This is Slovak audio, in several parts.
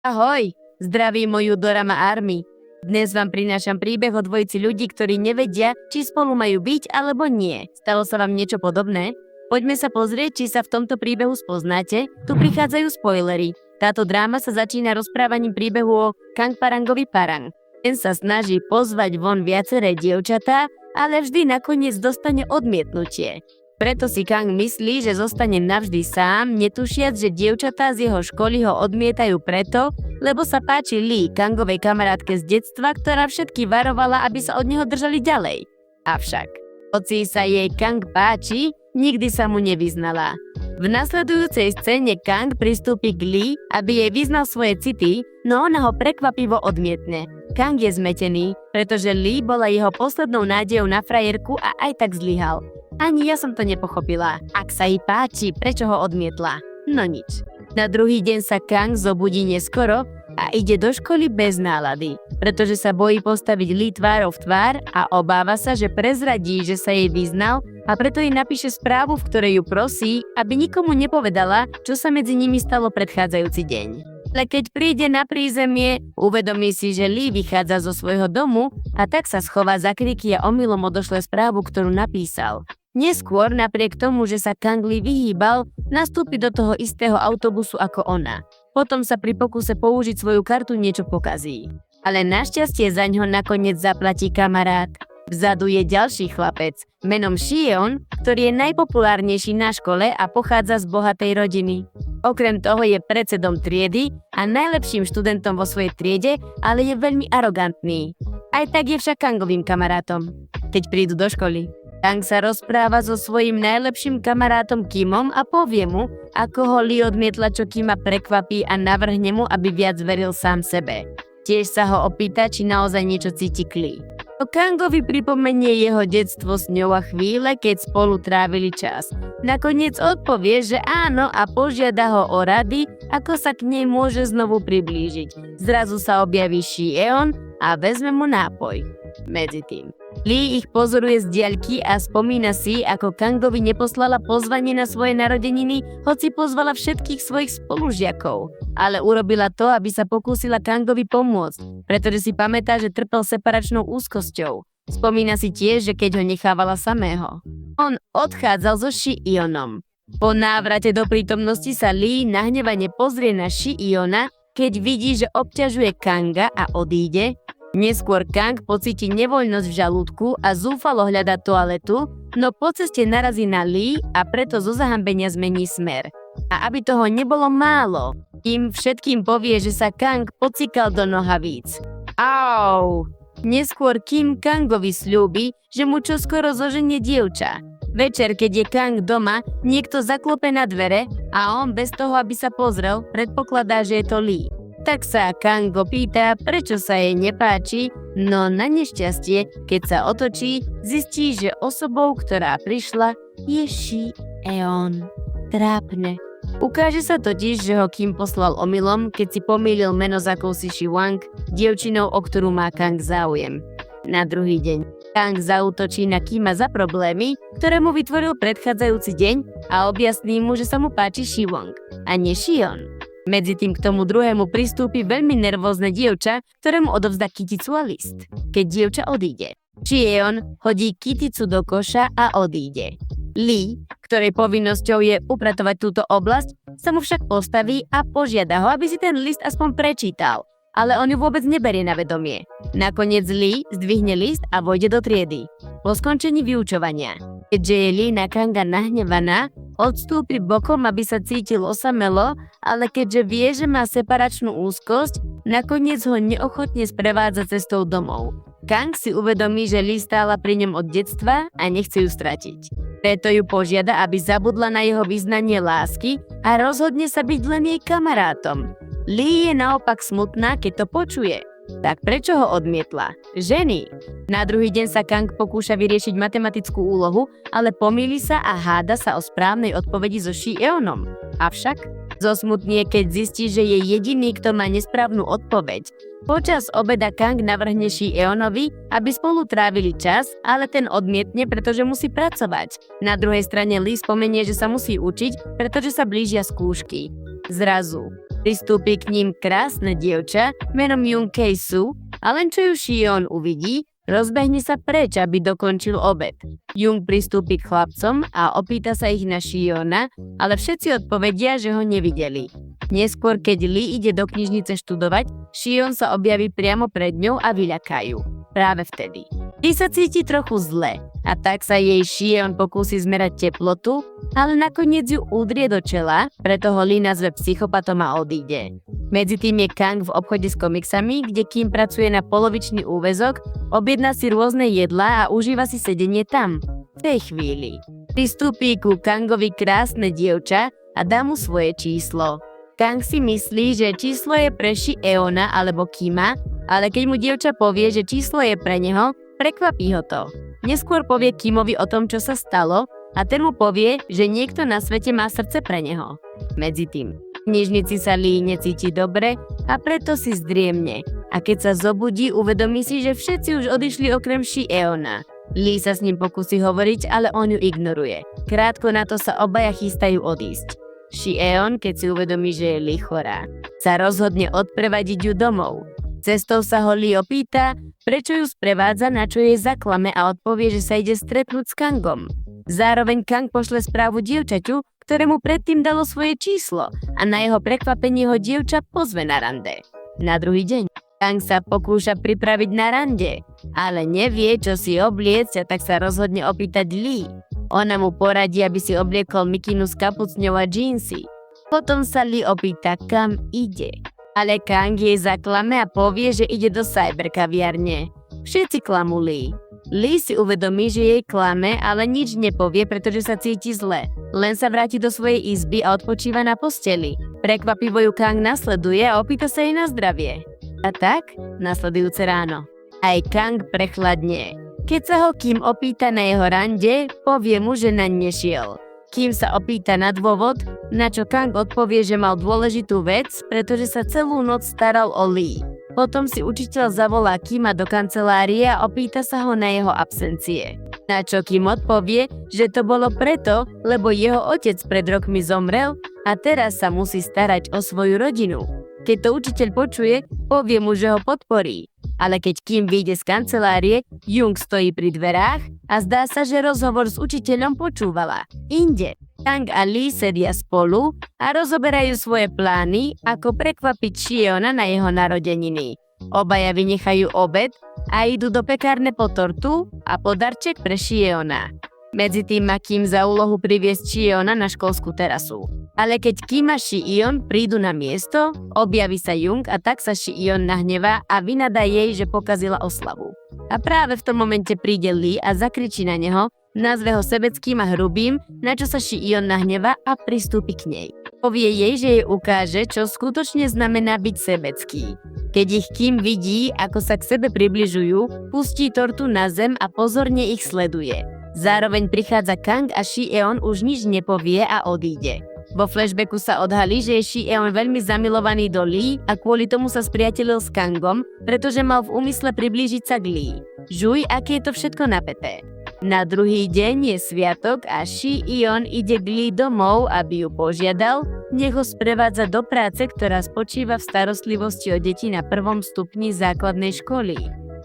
Ahoj, zdraví moju Dorama Army. Dnes vám prinášam príbeh o dvojici ľudí, ktorí nevedia, či spolu majú byť alebo nie. Stalo sa vám niečo podobné? Poďme sa pozrieť, či sa v tomto príbehu spoznáte. Tu prichádzajú spoilery. Táto dráma sa začína rozprávaním príbehu o Kangparangovi Parang. Ten sa snaží pozvať von viaceré dievčatá, ale vždy nakoniec dostane odmietnutie. Preto si Kang myslí, že zostane navždy sám, netušiac, že dievčatá z jeho školy ho odmietajú preto, lebo sa páči Lee, Kangovej kamarátke z detstva, ktorá všetky varovala, aby sa od neho držali ďalej. Avšak, hoci sa jej Kang páči, nikdy sa mu nevyznala. V nasledujúcej scéne Kang pristúpi k Lee, aby jej vyznal svoje city, no ona ho prekvapivo odmietne. Kang je zmetený, pretože Lee bola jeho poslednou nádejou na frajerku a aj tak zlyhal. Ani ja som to nepochopila. Ak sa jej páči, prečo ho odmietla? No nič. Na druhý deň sa Kang zobudí neskoro a ide do školy bez nálady, pretože sa bojí postaviť Lee tvárou v tvár a obáva sa, že prezradí, že sa jej vyznal, a preto jej napíše správu, v ktorej ju prosí, aby nikomu nepovedala, čo sa medzi nimi stalo predchádzajúci deň. Ale keď príde na prízemie, uvedomí si, že Lee vychádza zo svojho domu a tak sa schová za kriky a omylom odošle správu, ktorú napísal. Neskôr, napriek tomu, že sa Kang Lee vyhýbal, nastúpi do toho istého autobusu ako ona. Potom sa pri pokuse použiť svoju kartu niečo pokazí. Ale našťastie zaňho nakoniec zaplatí kamarát. Vzadu je ďalší chlapec, menom Shion, ktorý je najpopulárnejší na škole a pochádza z bohatej rodiny. Okrem toho je predsedom triedy a najlepším študentom vo svojej triede, ale je veľmi arogantný. Aj tak je však Kangovým kamarátom. Keď prídu do školy, Kang sa rozpráva so svojím najlepším kamarátom Kimom a povie mu, ako ho Lee odmietla, čo Kima prekvapí a navrhne mu, aby viac veril sám sebe. Tiež sa ho opýta, či naozaj niečo cíti k Lee. Kangovi pripomenie jeho detstvo s ňou a chvíle, keď spolu trávili čas. Nakoniec odpovie, že áno a požiada ho o rady, ako sa k nej môže znovu priblížiť. Zrazu sa objaví Shion a vezme mu nápoj. Medzi tým Lee ich pozoruje z diaľky a spomína si, ako Kangovi neposlala pozvanie na svoje narodeniny, hoci pozvala všetkých svojich spolužiakov. Ale urobila to, aby sa pokúsila Kangovi pomôcť, pretože si pamätá, že trpel separačnou úzkosťou. Spomína si tiež, že keď ho nechávala samého. On odchádzal so Shionom. Po návrate do prítomnosti sa Lee nahnevane pozrie na Shiona, keď vidí, že obťažuje Kanga a odíde. Neskôr Kang pocíti nevoľnosť v žalúdku a zúfalo hľadá toaletu, no po ceste narazí na Lee a preto zo zahambenia zmení smer. A aby toho nebolo málo, im všetkým povie, že sa Kang pocikal do nohavíc. Au! Neskôr Kim Kangovi sľúbi, že mu čoskoro zoženie dievča. Večer, keď je Kang doma, niekto zaklope na dvere a on bez toho, aby sa pozrel, predpokladá, že je to Lee. Tak sa Kango pýta, prečo sa jej nepáči, no na nešťastie, keď sa otočí, zistí, že osobou, ktorá prišla, je Shion. Trápne. Ukáže sa totiž, že ho Kim poslal omylom, keď si pomýlil meno s akousi Shiwang, dievčinou, o ktorú má Kang záujem. Na druhý deň Kang zaútočí na Kima za problémy, ktoré mu vytvoril predchádzajúci deň a objasní mu, že sa mu páči Shiwang a nie Shion. Medzitým k tomu druhému pristúpi veľmi nervózne dievča, ktorému odovzdá kyticu a list. Keď dievča odíde, Shion hodí kyticu do koša a odíde. Lee, ktorej povinnosťou je upratovať túto oblasť, sa mu však postaví a požiada ho, aby si ten list aspoň prečítal, ale on ju vôbec neberie na vedomie. Nakoniec Lee zdvihne list a vojde do triedy. Po skončení vyučovania, keďže je Lee na Kanga nahnevaná, odstúpi bokom, aby sa cítil osamelo, ale keďže vie, že má separačnú úzkosť, nakoniec ho neochotne sprevádza cestou domov. Kang si uvedomí, že Lee stála pri ňom od detstva a nechce ju stratiť. Preto ju požiada, aby zabudla na jeho vyznanie lásky a rozhodne sa byť len jej kamarátom. Lee je naopak smutná, keď to počuje. Tak prečo ho odmietla? Ženy! Na druhý deň sa Kang pokúša vyriešiť matematickú úlohu, ale pomýli sa a háda sa o správnej odpovedi so Shionom. Avšak zosmutnie, keď zistí, že je jediný, kto má nesprávnu odpoveď. Počas obeda Kang navrhne Shionovi, aby spolu trávili čas, ale ten odmietne, pretože musí pracovať. Na druhej strane Lee spomenie, že sa musí učiť, pretože sa blížia skúšky. Zrazu Pristúpi k ním krásne dievča menom Jung Kei-su a len čo ju Shion uvidí, rozbehne sa preč, aby dokončil obed. Jung pristúpi k chlapcom a opýta sa ich na Shiona, ale všetci odpovedia, že ho nevideli. Neskôr, keď Lee ide do knižnice študovať, Shion sa objaví priamo pred ňou a vyľakajú. Práve vtedy. Lee sa cíti trochu zle a tak sa jej Shion pokúsi zmerať teplotu, ale nakoniec ju udrie do čela, preto ho Lee nazve psychopatom a odíde. Medzi tým je Kang v obchode s komiksami, kde kým pracuje na polovičný úväzok, objedná si rôzne jedlá a užíva si sedenie tam. V tej chvíli pristúpi ku Kangovi krásne dievča a dá mu svoje číslo. Kang si myslí, že číslo je pre Shi-eona alebo Kima, ale keď mu dievča povie, že číslo je pre neho, prekvapí ho to. Neskôr povie Kimovi o tom, čo sa stalo a ten mu povie, že niekto na svete má srdce pre neho. Medzi tým, v knižnici sa Lee necíti dobre a preto si zdriemne. A keď sa zobudí, uvedomí si, že všetci už odišli okrem Shi-eona. Lee sa s ním pokusí hovoriť, ale on ju ignoruje. Krátko na to sa obaja chystajú odísť. Shi-eon, keď si uvedomí, že je Lee chorá, sa rozhodne odprevadiť ju domov. Cestou sa ho Lee opýta, prečo ju sprevádza, na čo jej zaklame a odpovie, že sa ide stretnúť s Kangom. Zároveň Kang pošle správu dievčaťu, ktorému predtým dalo svoje číslo a na jeho prekvapenie ho dievča pozve na rande. Na druhý deň Kang sa pokúša pripraviť na rande, ale nevie, čo si obliecť a tak sa rozhodne opýtať Lee. Ona mu poradí, aby si obliekol mikinu s kapucňou a džínsy. Potom sa Lee opýta, kam ide. Ale Kang jej zaklame a povie, že ide do cyberkaviarne. Všetci klamú Lee. Lee si uvedomí, že jej klame, ale nič nepovie, pretože sa cíti zle. Len sa vráti do svojej izby a odpočíva na posteli. Prekvapivo ju Kang nasleduje a opýta sa jej na zdravie. A tak, nasledujúce ráno, aj Kang prechladne. Keď sa ho Kim opýta na jeho rande, povie mu, že naň nešiel. Kim sa opýta na dôvod, na čo Kang odpovie, že mal dôležitú vec, pretože sa celú noc staral o Lee. Potom si učiteľ zavolá Kima do kancelárie a opýta sa ho na jeho absencie. Na čo Kim odpovie, že to bolo preto, lebo jeho otec pred rokmi zomrel a teraz sa musí starať o svoju rodinu. Keď to učiteľ počuje, povie mu, že ho podporí. Ale keď Kim vyjde z kancelárie, Jung stojí pri dverách a zdá sa, že rozhovor s učiteľom počúvala. Inde, Kang a Lee sedia spolu a rozoberajú svoje plány, ako prekvapiť Shiona na jeho narodeniny. Obaja vynechajú obed a idú do pekárne po tortu a po darček pre Shiona. Medzi tým má Kim za úlohu priviesť Shiona na školskú terasu. Ale keď Kim a Shi-eon prídu na miesto, objaví sa Jung a tak sa Shi-eon nahnevá a vynadá jej, že pokazila oslavu. A práve v tom momente príde Lee a zakričí na neho, nazve ho sebeckým a hrubým, na čo sa Shi-eon nahnevá a pristúpi k nej. Povie jej, že jej ukáže, čo skutočne znamená byť sebecký. Keď ich Kim vidí, ako sa k sebe približujú, pustí tortu na zem a pozorne ich sleduje. Zároveň prichádza Kang a Shi-eon už nič nepovie a odíde. Vo flashbacku sa odhalí, že je Shi-eon veľmi zamilovaný do Lee a kvôli tomu sa spriatelil s Kangom, pretože mal v úmysle priblížiť sa k Lee. Žuj, aké je to všetko napäté. Na druhý deň je sviatok a Shi-eon ide k Lee domov, aby ju požiadal, nech ho sprevádza do práce, ktorá spočíva v starostlivosti o deti na 1. stupni základnej školy.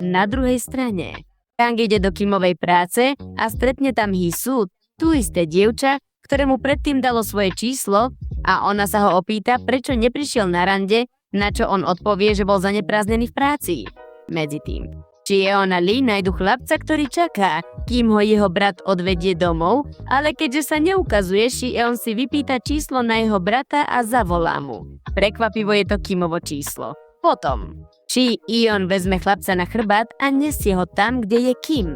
Na druhej strane Kang ide do Kimovej práce a stretne tam Hee-su, tú isté dievča, ktorému predtým dalo svoje číslo a ona sa ho opýta, prečo neprišiel na rande, na čo on odpovie, že bol zaneprázdnený v práci. Medzi tým Shi-eon a Lee nájdu chlapca, ktorý čaká, kým ho jeho brat odvedie domov, ale keďže sa neukazuje, Shi-eon si vypýta číslo na jeho brata a zavolá mu. Prekvapivo je to Kimovo číslo. Potom Shi-eon vezme chlapca na chrbát a nesie ho tam, kde je Kim.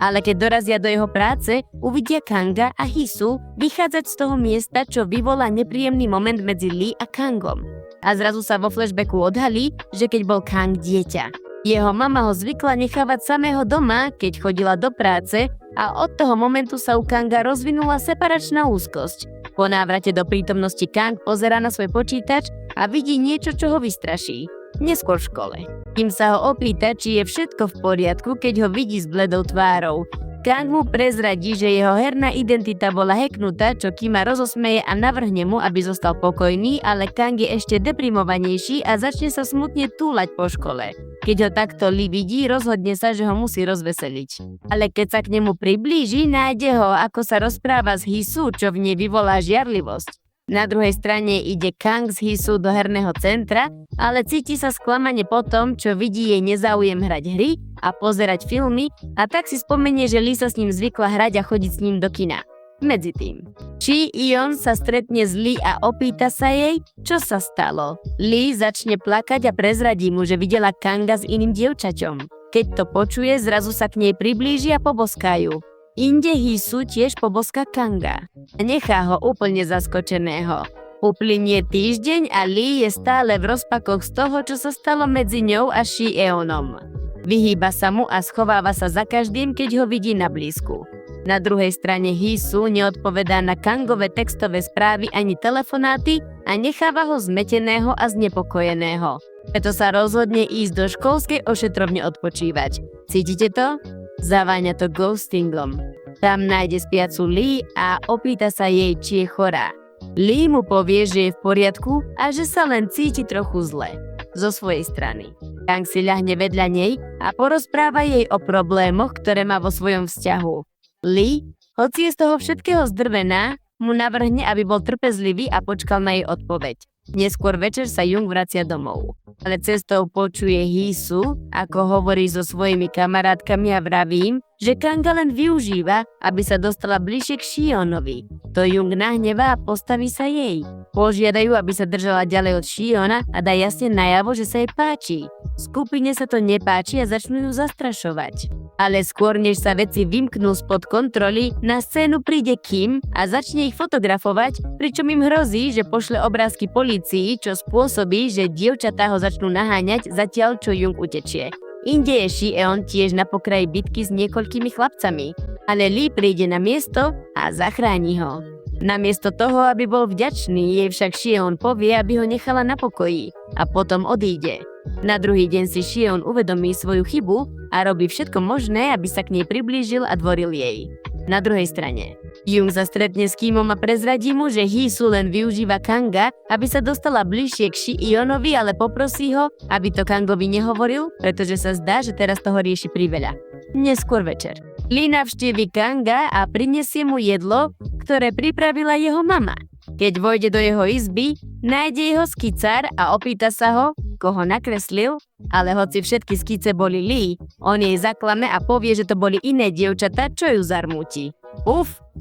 Ale keď dorazia do jeho práce, uvidia Kanga a Hee-su vychádzať z toho miesta, čo vyvolá nepríjemný moment medzi Lee a Kangom. A zrazu sa vo flashbacku odhalí, že keď bol Kang dieťa. Jeho mama ho zvykla nechávať samého doma, keď chodila do práce a od toho momentu sa u Kanga rozvinula separačná úzkosť. Po návrate do prítomnosti Kang pozerá na svoj počítač a vidí niečo, čo ho vystraší. Neskôr v škole. Kým sa ho opýta, či je všetko v poriadku, keď ho vidí s bledou tvárou. Kang mu prezradí, že jeho herná identita bola hacknutá, čo Kima rozosmeje a navrhne mu, aby zostal pokojný, ale Kang je ešte deprimovanejší a začne sa smutne túlať po škole. Keď ho takto Lee vidí, rozhodne sa, že ho musí rozveseliť. Ale keď sa k nemu priblíži, nájde ho, ako sa rozpráva s Hee-soo, čo v nej vyvolá žiarlivosť. Na druhej strane ide Kang z Hee-soo do herného centra, ale cíti sa sklamane po tom, čo vidí jej nezáujem hrať hry a pozerať filmy, a tak si spomenie, že Lee sa s ním zvykla hrať a chodiť s ním do kina. Medzi tým, Chi-eon sa stretne s Lee a opýta sa jej, čo sa stalo. Lee začne plakať a prezradí mu, že videla Kanga s iným dievčaťom. Keď to počuje, zrazu sa k nej priblíži a poboskajú. Inde Hee-soo tiež poboská Kanga. Nechá ho úplne zaskočeného. Uplynie týždeň a Lee je stále v rozpakoch z toho, čo sa stalo medzi ňou a Chi-eonom. Vyhýba sa mu a schováva sa za každým, keď ho vidí na blízku. Na druhej strane Hee-soo neodpovedá na Kangové textové správy ani telefonáty a necháva ho zmeteného a znepokojeného. Preto sa rozhodne ísť do školskej ošetrovne odpočívať. Cítite to? Zaváňa to ghostingom. Tam nájde spiacu Lee a opýta sa jej, či je chorá. Lee mu povie, že je v poriadku a že sa len cíti trochu zle. Zo svojej strany. Kang si ľahne vedľa nej a porozpráva jej o problémoch, ktoré má vo svojom vzťahu. Lee, hoci je z toho všetkého zdrvená, mu navrhne, aby bol trpezlivý a počkal na jej odpoveď. Neskôr večer sa Jung vracia domov. Ale cestou počuje Hee-soo, ako hovorí so svojimi kamarátkami a vraví im, že Kanga len využíva, aby sa dostala bližšie k Chi-eonovi. To Jung nahnevá a postaví sa jej. Požiadajú, aby sa držala ďalej od Chi-eona a dá jasne najavo, že sa jej páči. Skupine sa to nepáči a začnú ju zastrašovať. Ale skôr, než sa veci vymknú spod kontroly, na scénu príde Kim a začne ich fotografovať, pričom im hrozí, že pošle obrázky polícii, čo spôsobí, že dievčatá ho začnú naháňať, zatiaľ čo Jung utečie. Inde je Chi-eon tiež na pokraji bitky s niekoľkými chlapcami, ale Lee príde na miesto a zachráni ho. Namiesto toho, aby bol vďačný, jej však Chi-eon povie, aby ho nechala na pokoji a potom odíde. Na druhý deň si Chi-eon uvedomí svoju chybu a robí všetko možné, aby sa k nej priblížil a dvoril jej. Na druhej strane, Jung sa stretne s Kimom a prezradí mu, že Hee-soo len využíva Kanga, aby sa dostala bližšie k Chi-eonovi, ale poprosí ho, aby to Kangovi nehovoril, pretože sa zdá, že teraz toho rieši priveľa. Neskôr večer. Lee navštívi Kanga a prinesie mu jedlo, ktoré pripravila jeho mama. Keď vojde do jeho izby, nájde jeho skicár a opýta sa ho, koho nakreslil, ale hoci všetky skice boli Lee, on jej zaklame a povie, že to boli iné dievčatá, čo ju zarmúti.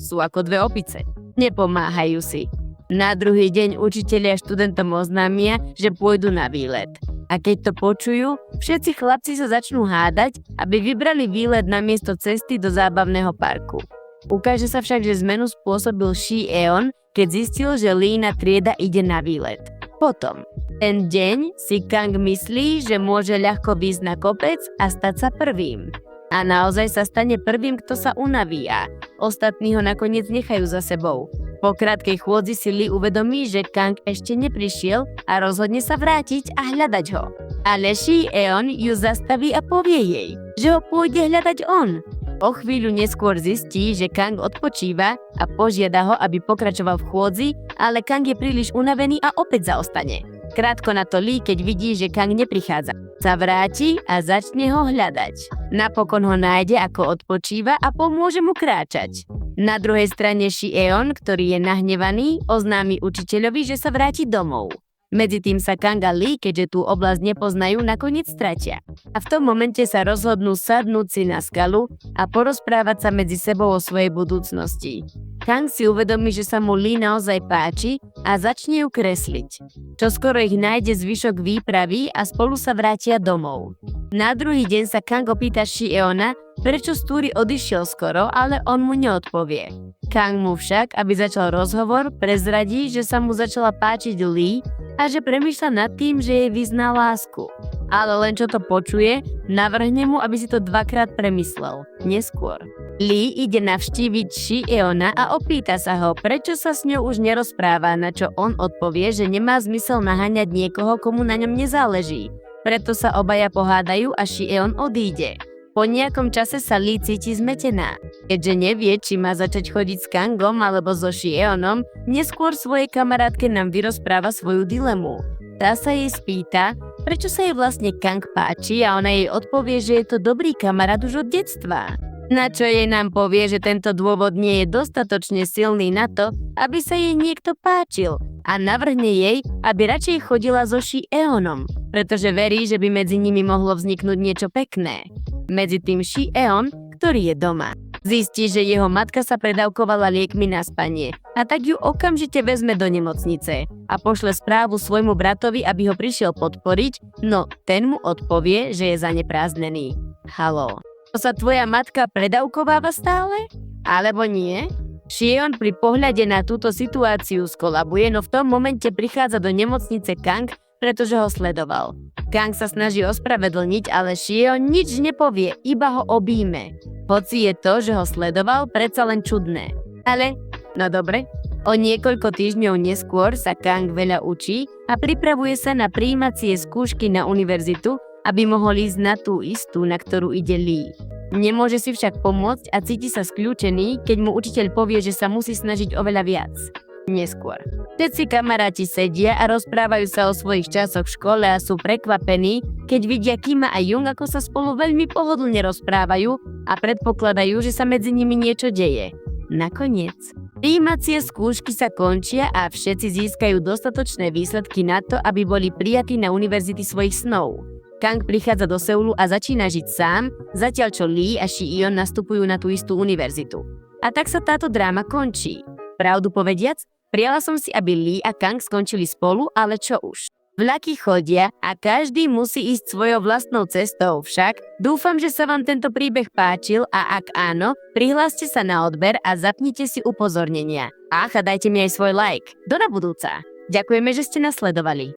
Sú ako dve opice. Nepomáhajú si. Na druhý deň učitelia študentom oznámia, že pôjdu na výlet. A keď to počujú, všetci chlapci sa začnú hádať, aby vybrali výlet namiesto cesty do zábavného parku. Ukáže sa však, že zmenu spôsobil Chi-eon, keď zistil, že Leena trieda ide na výlet. Potom, ten deň si Kang myslí, že môže ľahko výjsť na kopec a stať sa prvým. A naozaj sa stane prvým, kto sa unaví a ostatní ho nakoniec nechajú za sebou. Po krátkej chôdzi si Lee uvedomí, že Kang ešte neprišiel a rozhodne sa vrátiť a hľadať ho. Ale Chi-eon ju zastaví a povie jej, že ho pôjde hľadať on. O chvíľu neskôr zistí, že Kang odpočíva a požiada ho, aby pokračoval v chôdzi, ale Kang je príliš unavený a opäť zaostane. Krátko na to Lee, keď vidí, že Kang neprichádza, sa vráti a začne ho hľadať. Napokon ho nájde, ako odpočíva a pomôže mu kráčať. Na druhej strane Chi-eon, ktorý je nahnevaný, oznámi učiteľovi, že sa vráti domov. Medzi tým sa Kang a Lee, keďže tú oblasť nepoznajú, nakoniec stratia. A v tom momente sa rozhodnú sadnúť si na skalu a porozprávať sa medzi sebou o svojej budúcnosti. Kang si uvedomí, že sa mu Lee naozaj páči a začne ju kresliť. Čoskoro ich nájde zvyšok výpravy a spolu sa vrátia domov. Na druhý deň sa Kang opýta Chi-eona, prečo z túry odišiel skoro, ale on mu neodpovie. Kang mu však, aby začal rozhovor, prezradí, že sa mu začala páčiť Lee a že premýšľa nad tým, že jej vyzná lásku. Ale len čo to počuje, navrhne mu, aby si to dvakrát premyslel. Neskôr. Lee ide navštíviť Chi-eona a opýta sa ho, prečo sa s ňou už nerozpráva, na čo on odpovie, že nemá zmysel naháňať niekoho, komu na ňom nezáleží. Preto sa obaja pohádajú a Chi-eon odíde. Po nejakom čase sa Lee cíti zmetená. Keďže nevie, či má začať chodiť s Kangom alebo so Shieonom, neskôr svojej kamarátke nám vyrozpráva svoju dilemu. Tá sa jej spýta, prečo sa jej vlastne Kang páči a ona jej odpovie, že je to dobrý kamarát už od detstva. Na čo jej nám povie, že tento dôvod nie je dostatočne silný na to, aby sa jej niekto páčil a navrhne jej, aby radšej chodila so Shieonom, pretože verí, že by medzi nimi mohlo vzniknúť niečo pekné. Medzi tým Shieon, ktorý je doma. Zistí, že jeho matka sa predávkovala liekmi na spanie a tak ju okamžite vezme do nemocnice a pošle správu svojmu bratovi, aby ho prišiel podporiť, no ten mu odpovie, že je zaneprázdnený. Haló. To sa tvoja matka predávkováva stále? Alebo nie? Shieon pri pohľade na túto situáciu skolabuje, no v tom momente prichádza do nemocnice Kang, pretože ho sledoval. Kang sa snaží ospravedlniť, ale Shieon nič nepovie, iba ho obíme. Hoci je to, že ho sledoval, predsa len čudné. Ale, no dobre. O niekoľko týždňov neskôr sa Kang veľa učí a pripravuje sa na prijímacie skúšky na univerzitu, aby mohol ísť na tú istú, na ktorú ide Lee. Nemôže si však pomôcť a cíti sa skľúčený, keď mu učiteľ povie, že sa musí snažiť oveľa viac. Neskôr. Všetci kamaráti sedia a rozprávajú sa o svojich časoch v škole a sú prekvapení, keď vidia Kima a Jung, ako sa spolu veľmi pohodlne rozprávajú a predpokladajú, že sa medzi nimi niečo deje. Nakoniec. Prijímacie skúšky sa končia a všetci získajú dostatočné výsledky na to, aby boli prijatí na univerzity svojich snov. Kang prichádza do Seulu a začína žiť sám, zatiaľ čo Lee a Shieon nastupujú na tú istú univerzitu. A tak sa táto dráma končí. Pravdu povediac, prijala som si, aby Lee a Kang skončili spolu, ale čo už. Vlaky chodia a každý musí ísť svojou vlastnou cestou, však dúfam, že sa vám tento príbeh páčil a ak áno, prihláste sa na odber a zapnite si upozornenia. Ach, a dajte mi aj svoj like. Do na budúca. Ďakujeme, že ste nás sledovali.